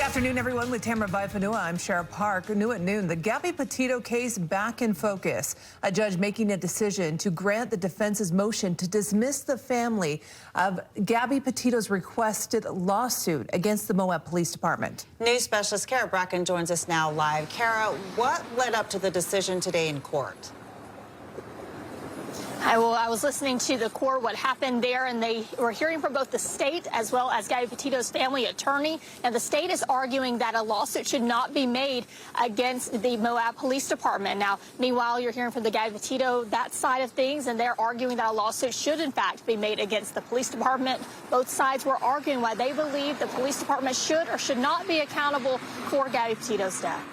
afternoon, everyone. With Tamara Vaipanua, I'm Sheriff Park. New at noon, the Gabby Petito case back in focus. A judge making a decision to grant the defense's motion to dismiss the family of Gabby Petito's requested lawsuit against the Moab Police Department. News specialist Kara Bracken joins us now live. Kara, what led up to the decision today in court? I was listening to the court, what happened there, and they were hearing from both the state as well as Gabby Petito's family attorney. And the state is arguing that a lawsuit should not be made against the Moab Police Department. Now, meanwhile, you're hearing from the Gabby Petito, that side of things, and they're arguing that a lawsuit should, in fact, be made against the police department. Both sides were arguing why they believe the police department should or should not be accountable for Gabby Petito's death.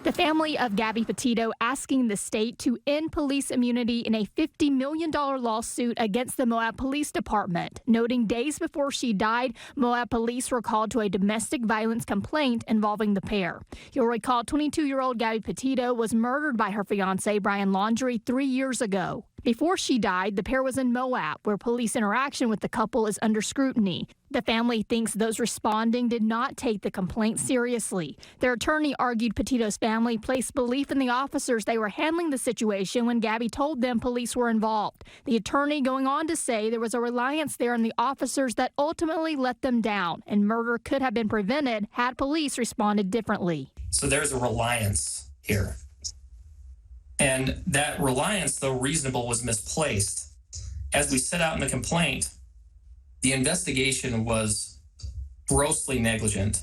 The family of Gabby Petito asking the state to end police immunity in a $50 million lawsuit against the Moab Police Department, noting days before she died, Moab police were called to a domestic violence complaint involving the pair. You'll recall 22-year-old Gabby Petito was murdered by her fiancé, Brian Laundrie, 3 years ago. Before she died, the pair was in Moab, where police interaction with the couple is under scrutiny. The family thinks those responding did not take the complaint seriously. Their attorney argued Petito's family placed belief in the officers they were handling the situation when Gabby told them police were involved. The attorney going on to say there was a reliance there on the officers that ultimately let them down, and murder could have been prevented had police responded differently. So there's a reliance here. And that reliance, though reasonable, was misplaced. As we set out in the complaint, the investigation was grossly negligent.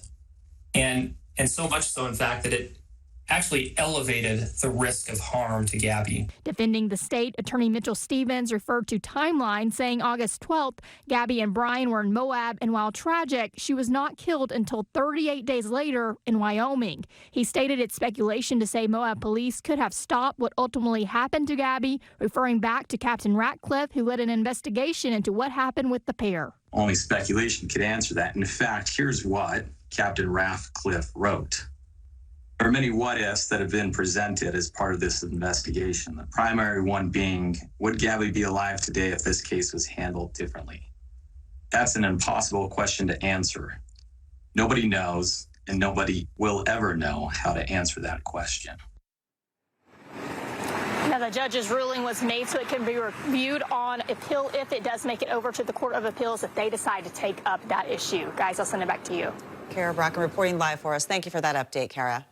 And so much so, in fact, that it actually elevated the risk of harm to Gabby. Defending the state, Attorney Mitchell Stevens referred to timeline, saying August 12th, Gabby and Brian were in Moab, and while tragic, she was not killed until 38 days later in Wyoming. He stated it's speculation to say Moab police could have stopped what ultimately happened to Gabby, referring back to Captain Ratcliffe, who led an investigation into what happened with the pair. Only speculation could answer that. In fact, here's what Captain Ratcliffe wrote. There are many what-ifs that have been presented as part of this investigation. The primary one being, would Gabby be alive today if this case was handled differently? That's an impossible question to answer. Nobody knows, and nobody will ever know how to answer that question. Now, the judge's ruling was made so it can be reviewed on appeal if it does make it over to the Court of Appeals if they decide to take up that issue. Guys, I'll send it back to you. Kara Bracken reporting live for us. Thank you for that update, Kara.